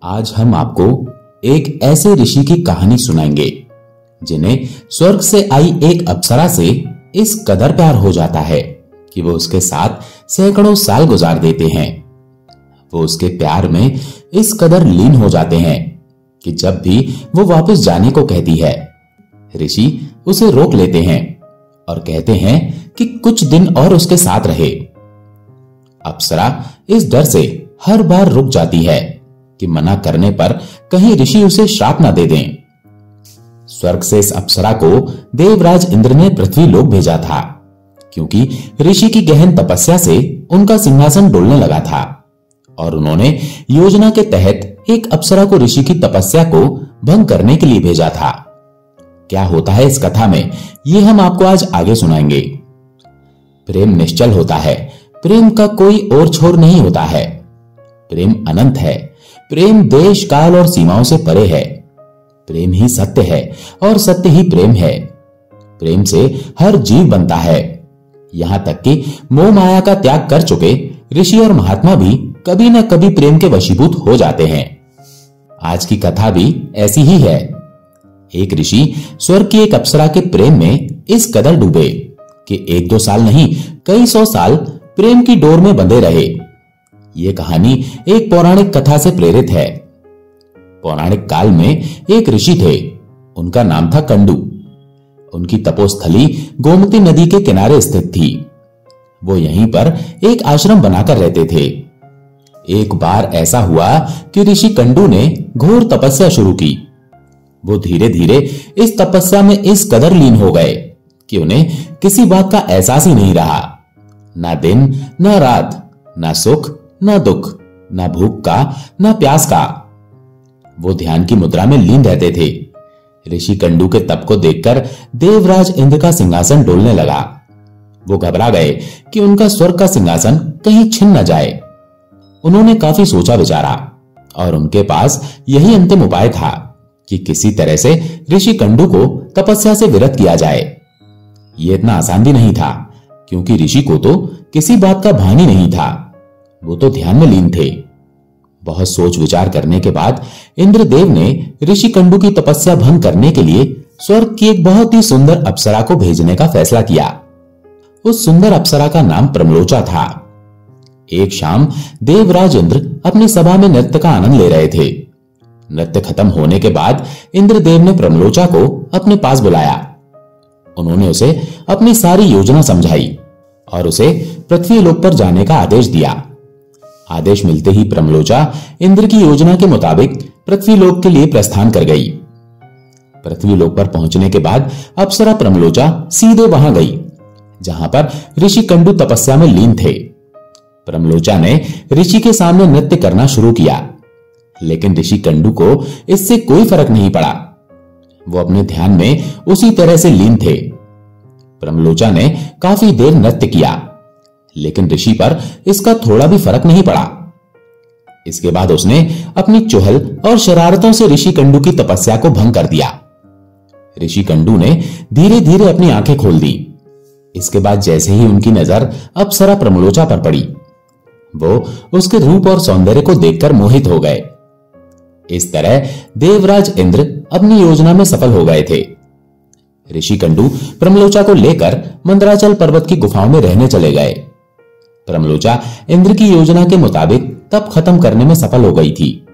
आज हम आपको एक ऐसे ऋषि की कहानी सुनाएंगे जिन्हें स्वर्ग से आई एक अप्सरा से इस कदर प्यार हो जाता है कि वो उसके साथ सैकड़ों साल गुजार देते हैं। वो उसके प्यार में इस कदर लीन हो जाते हैं कि जब भी वो वापस जाने को कहती है, ऋषि उसे रोक लेते हैं और कहते हैं कि कुछ दिन और उसके साथ रहे। अप्सरा इस डर से हर बार रुक जाती है कि मना करने पर कहीं ऋषि उसे श्राप न दे दें। स्वर्ग से इस अप्सरा को देवराज इंद्र ने पृथ्वी लोक भेजा था, क्योंकि ऋषि की गहन तपस्या से उनका सिंहासन डोलने लगा था और उन्होंने योजना के तहत एक अप्सरा को ऋषि की तपस्या को भंग करने के लिए भेजा था। क्या होता है इस कथा में, ये हम आपको आज आगे सुनाएंगे। प्रेम निश्चल होता है, प्रेम का कोई और छोर नहीं होता है। प्रेम अनंत है, प्रेम देश काल और सीमाओं से परे है। प्रेम ही सत्य है और सत्य ही प्रेम है। प्रेम से हर जीव बनता है। यहां तक कि मोह माया का त्याग कर चुके ऋषि और महात्मा भी कभी न कभी प्रेम के वशीभूत हो जाते हैं। आज की कथा भी ऐसी ही है। एक ऋषि स्वर्ग की एक अप्सरा के प्रेम में इस कदर डूबे कि 1-2 साल नहीं, कई 100 साल प्रेम की डोर में बंधे रहे। ये कहानी एक पौराणिक कथा से प्रेरित है। पौराणिक काल में एक ऋषि थे, उनका नाम था कंडू। उनकी तपोस्थली गोमती नदी के किनारे स्थित थी। वो यहीं पर एक आश्रम बनाकर रहते थे। एक बार ऐसा हुआ कि ऋषि कंडू ने घोर तपस्या शुरू की। वो धीरे धीरे इस तपस्या में इस कदर लीन हो गए कि उन्हें किसी बात का एहसास ही नहीं रहा। ना दिन ना रात, ना सुख ना दुख, ना भूख का ना प्यास का। वो ध्यान की मुद्रा में लीन रहते थे। ऋषि कंडू के तप को देखकर देवराज इंद्र का सिंहासन डोलने लगा। वो घबरा गए कि उनका स्वर्ग का सिंहासन कहीं छिन न जाए। उन्होंने काफी सोचा विचारा और उनके पास यही अंतिम उपाय था कि किसी तरह से ऋषि कंडू को तपस्या से विरत किया जाए। यह इतना आसान भी नहीं था, क्योंकि ऋषि को तो किसी बात का भान ही नहीं था। वो तो ध्यान में लीन थे। बहुत सोच विचार करने के बाद इंद्रदेव ने ऋषि कंडू की तपस्या भंग करने के लिए स्वर्ग की एक बहुत ही सुंदर अप्सरा को भेजने का फैसला किया। उस सुंदर अप्सरा का नाम प्रमलोचा था। एक शाम देवराज इंद्र अपनी सभा में नृत्य का आनंद ले रहे थे। नृत्य खत्म होने के बाद इंद्रदेव ने प्रमलोचा को अपने पास बुलाया। उन्होंने उसे अपनी सारी योजना समझाई और उसे पृथ्वी लोक पर जाने का आदेश दिया। आदेश मिलते ही प्रमलोचा इंद्र की योजना के मुताबिक पृथ्वी लोक के लिए प्रस्थान कर गई। पृथ्वी लोक पर पहुंचने के बाद अप्सरा प्रमलोचा सीधे वहां गई जहां पर ऋषि कंडू तपस्या में लीन थे। प्रमलोचा ने ऋषि के सामने नृत्य करना शुरू किया, लेकिन ऋषि कंडू को इससे कोई फर्क नहीं पड़ा। वो अपने ध्यान में उसी तरह से लीन थे। प्रमलोचा ने काफी देर नृत्य किया, लेकिन ऋषि पर इसका थोड़ा भी फर्क नहीं पड़ा। इसके बाद उसने अपनी चुहल और शरारतों से ऋषि कंडू की तपस्या को भंग कर दिया। ऋषि कंडू ने धीरे धीरे अपनी आंखें खोल दी। इसके बाद जैसे ही उनकी नजर अप्सरा प्रमलोचा पर पड़ी, वो उसके रूप और सौंदर्य को देखकर मोहित हो गए। इस तरह देवराज इंद्र अपनी योजना में सफल हो गए थे। ऋषि कंडू प्रमलोचा को लेकर मंदराचल पर्वत की गुफाओं में रहने चले गए। प्रमलोचा इंद्र की योजना के मुताबिक तप खत्म करने में सफल हो गई थी,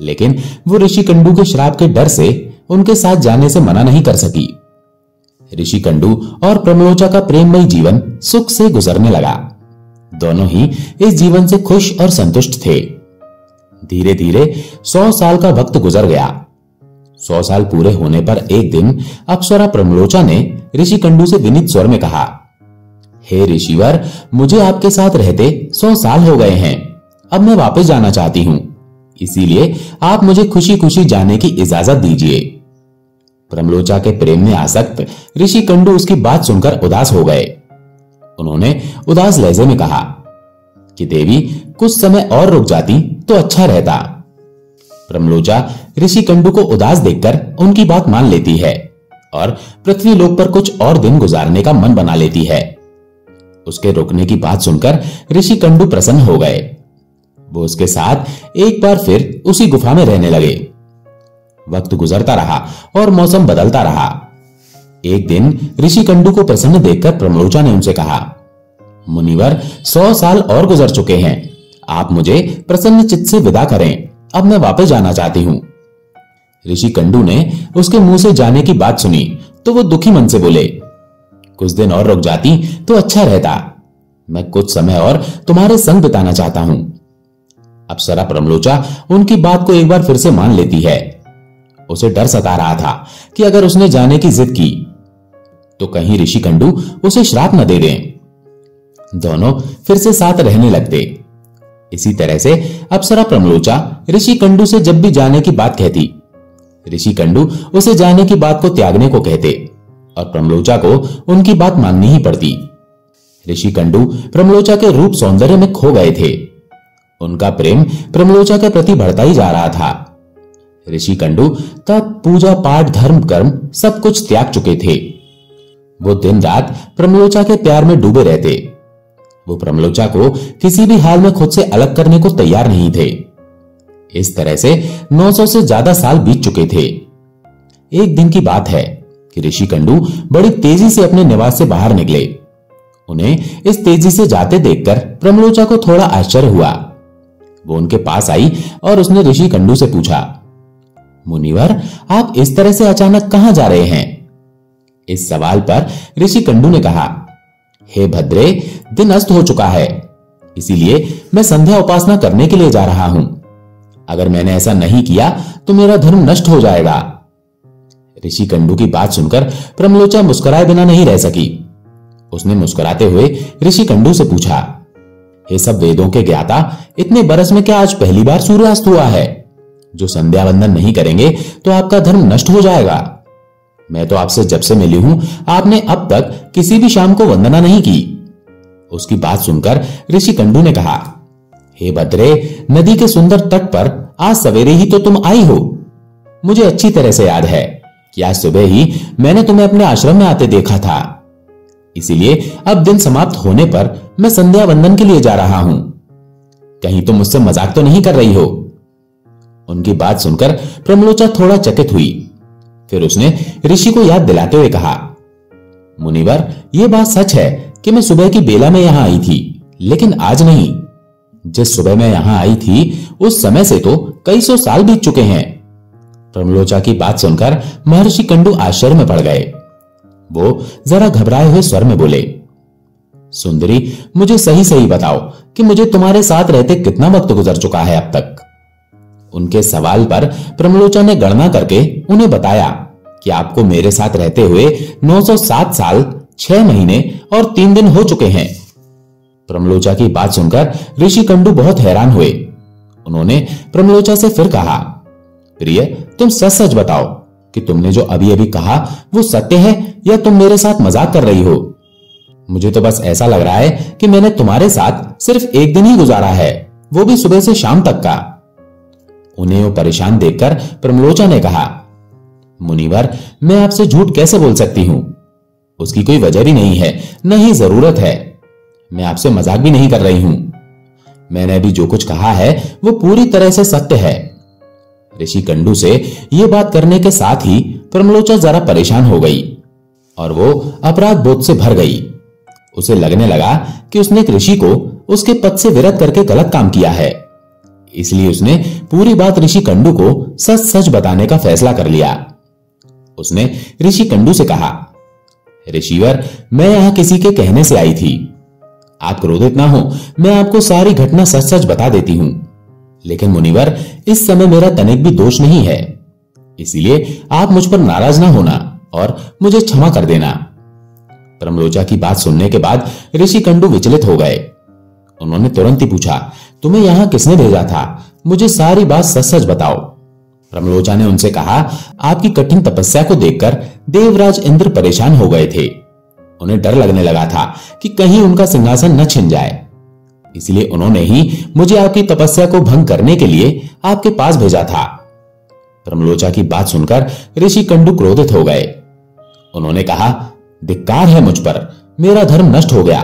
लेकिन वो ऋषि कंडू के श्राप के डर से उनके साथ जाने से मना नहीं कर सकी। ऋषि कंडू और प्रमलोचा का प्रेममय जीवन सुख से गुजरने लगा। दोनों ही इस जीवन से खुश और संतुष्ट थे। धीरे धीरे 100 साल का वक्त गुजर गया। 100 साल पूरे होने पर एक दिन अप्सरा प्रमलोचा ने ऋषि कंडू से विनीत स्वर में कहा, हे ऋषिवर, मुझे आपके साथ रहते 100 साल हो गए हैं। अब मैं वापस जाना चाहती हूं, इसीलिए आप मुझे खुशी खुशी जाने की इजाजत दीजिए। प्रमलोचा के प्रेम में आसक्त ऋषि कंडू उसकी बात सुनकर उदास हो गए। उन्होंने उदास लहजे में कहा कि देवी, कुछ समय और रुक जाती तो अच्छा रहता। प्रमलोचा ऋषि कंडू को उदास देखकर उनकी बात मान लेती है और पृथ्वी लोक पर कुछ और दिन गुजारने का मन बना लेती है। उसके रुकने की बात सुनकर ऋषि कंडू प्रसन्न हो गए। वो उसके साथ एक बार फिर उसी गुफा में रहने लगे। वक्त गुजरता रहा और मौसम बदलता रहा। एक दिन ऋषिकंडू को प्रसन्न देखकर प्रमलोचा ने उनसे कहा, मुनिवर, 100 साल और गुजर चुके हैं, आप मुझे प्रसन्न चित्त से विदा करें, अब मैं वापस जाना चाहती हूं। ऋषिकंडू ने उसके मुंह से जाने की बात सुनी तो वो दुखी मन से बोले, कुछ दिन और रुक जाती तो अच्छा रहता, मैं कुछ समय और तुम्हारे संग बिताना चाहता हूं। अप्सरा प्रमलोचा उनकी बात को एक बार फिर से मान लेती है। उसे डर सता रहा था कि अगर उसने जाने की जिद की तो कहीं ऋषिकंडू उसे श्राप न दे दें। दोनों फिर से साथ रहने लगते। इसी तरह से अप्सरा प्रमलोचा ऋषिकंडू से जब भी जाने की बात कहती, ऋषिकंडू उसे जाने की बात को त्यागने को कहते और प्रमलोचा को उनकी बात माननी ही पड़ती। ऋषिकंडू प्रमलोचा के रूप सौंदर्य में खो गए थे। उनका प्रेम प्रमलोचा के प्रति बढ़ता ही जा रहा था। ऋषिकंडू तब पूजा पाठ धर्म कर्म सब कुछ त्याग चुके थे। वो दिन रात प्रमलोचा के प्यार में डूबे रहते। वो प्रमलोचा को किसी भी हाल में खुद से अलग करने को तैयार नहीं थे। इस तरह से 900 से ज्यादा साल बीत चुके थे। एक दिन की बात है कि ऋषिकंडू बड़ी तेजी से अपने निवास से बाहर निकले। उन्हें इस तेजी से जाते देखकर प्रमलोचा को थोड़ा आश्चर्य हुआ। वो उनके पास आई और उसने ऋषिकंडू से पूछा, मुनिवर, आप इस तरह से अचानक कहां जा रहे हैं? इस सवाल पर ऋषिकंडू ने कहा, हे भद्रे, दिन अस्त हो चुका है, इसीलिए मैं संध्या उपासना करने के लिए जा रहा हूं। अगर मैंने ऐसा नहीं किया तो मेरा धर्म नष्ट हो जाएगा। ऋषिकंडू की बात सुनकर प्रमलोचा मुस्कुराए बिना नहीं रह सकी। उसने मुस्कुराते हुए ऋषिकंडू से पूछा, हे सब वेदों के ज्ञाता, इतने बरस में क्या आज पहली बार सूर्यास्त हुआ है? जो संध्या वंदन नहीं करेंगे तो आपका धर्म नष्ट हो जाएगा। मैं तो आपसे जब से मिली हूं, आपने अब तक किसी भी शाम को वंदना नहीं की। उसकी बात सुनकर ऋषिकंडू ने कहा, हे भद्रे, नदी के सुंदर तट पर आज सवेरे ही तो तुम आई हो। मुझे अच्छी तरह से याद है कि आज सुबह ही मैंने तुम्हें अपने आश्रम में आते देखा था। इसीलिए अब दिन समाप्त होने पर मैं संध्या वंदन के लिए जा रहा हूं। कहीं तुम मुझसे मजाक तो नहीं कर रही हो? उनकी बात सुनकर प्रमलोचा थोड़ा चकित हुई। फिर उसने ऋषि को याद दिलाते हुए कहा, मुनिवर, यह बात सच है कि मैं सुबह की बेला में यहां आई थी, लेकिन आज नहीं। जिस सुबह मैं यहां आई थी उस समय से तो कई सौ साल बीत चुके हैं। प्रमलोचा की बात सुनकर महर्षि कंडू आश्चर्य में पड़ गए। वो जरा घबराए हुए स्वर में बोले, सुंदरी, मुझे सही सही बताओ कि मुझे तुम्हारे साथ रहते कितना वक्त गुजर चुका है अब तक? उनके सवाल पर प्रमलोचा ने गणना करके उन्हें बताया कि आपको मेरे साथ रहते हुए 907 साल 6 महीने और 3 दिन हो चुके हैं। प्रमलोचा की बात सुनकर ऋषिकंडू बहुत हैरान हुए। उन्होंने प्रमलोचा से फिर कहा, प्रिय, तुम सच सच बताओ कि तुमने जो अभी अभी कहा वो सत्य है या तुम मेरे साथ मजाक कर रही हो? मुझे तो बस ऐसा लग रहा है कि मैंने तुम्हारे साथ सिर्फ एक दिन ही गुजारा है, वो भी सुबह से शाम तक का। उन्हें वो परेशान देखकर प्रमलोचा ने कहा, मुनिवर, मैं आपसे झूठ कैसे बोल सकती हूं? उसकी कोई वजह भी नहीं है, न ही जरूरत है। मैं आपसे मजाक भी नहीं कर रही हूं। मैंने अभी जो कुछ कहा है वो पूरी तरह से सत्य है। ऋषिकंडू से यह बात करने के साथ ही प्रमलोचा जरा परेशान हो गई और वो अपराध बोध से भर गई। उसे लगने लगा कि उसने एक ऋषि को उसके पद से विरत करके गलत काम किया है। इसलिए उसने पूरी बात ऋषिकंडू को सच सच बताने का फैसला कर लिया। उसने ऋषिकंडू से कहा, ऋषिवर, मैं यहां किसी के कहने से आई थी। आप क्रोधित ना हो, मैं आपको सारी घटना सच सच बता देती हूं। लेकिन मुनिवर, इस समय मेरा तनिक भी दोष नहीं है, इसीलिए आप मुझ पर नाराज ना होना और मुझे क्षमा कर देना। प्रमलोचा की बात सुनने के बाद ऋषिकंडू विचलित हो गए। उन्होंने तुरंत ही पूछा, तुम्हें यहां किसने भेजा था? मुझे सारी बात सच सच बताओ। प्रमलोचा ने उनसे कहा, आपकी कठिन तपस्या को देखकर देवराज इंद्र परेशान हो गए थे। उन्हें डर लगने लगा था कि कहीं उनका सिंहासन न छिन जाए, इसलिए उन्होंने ही मुझे आपकी तपस्या को भंग करने के लिए आपके पास भेजा था। प्रमलोचा की बात सुनकर ऋषिकंडू क्रोधित हो गए। उन्होंने कहा, धिक्कार है मुझ पर, मेरा धर्म नष्ट हो गया।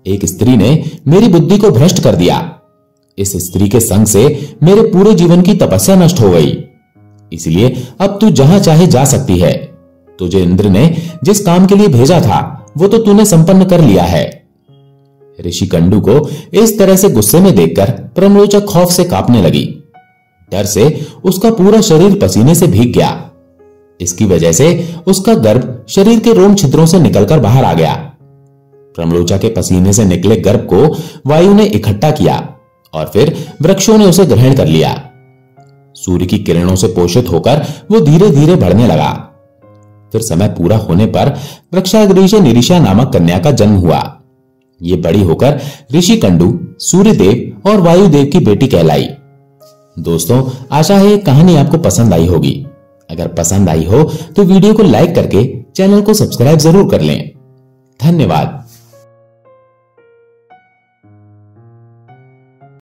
एक स्त्री ने मेरी बुद्धि को भ्रष्ट कर दिया। इस स्त्री के संग से मेरे पूरे जीवन की तपस्या नष्ट हो गई, इसलिए अब तू जहां चाहे जा सकती है। तुझे इंद्र ने जिस काम के लिए भेजा था वो तो तूने संपन्न कर लिया है। ऋषि कंडू को इस तरह से गुस्से में देखकर प्रमलोचा खौफ से कांपने लगी। डर से उसका पूरा शरीर पसीने से भीग गया। इसकी वजह से उसका गर्भ शरीर के रोम छिद्रों से निकलकर बाहर आ गया। प्रमलोचा के पसीने से निकले गर्भ को वायु ने इकट्ठा किया और फिर वृक्षों ने उसे ग्रहण कर लिया। सूर्य की किरणों से पोषित होकर वो धीरे धीरे बढ़ने लगा। फिर समय पूरा होने पर वृक्षाग्री से निरीशा नामक कन्या का जन्म हुआ। ये बड़ी होकर ऋषि कंडू, सूर्यदेव और वायुदेव की बेटी कहलाई। दोस्तों, आशा है ये कहानी आपको पसंद आई होगी। अगर पसंद आई हो तो वीडियो को लाइक करके चैनल को सब्सक्राइब जरूर कर लें। धन्यवाद।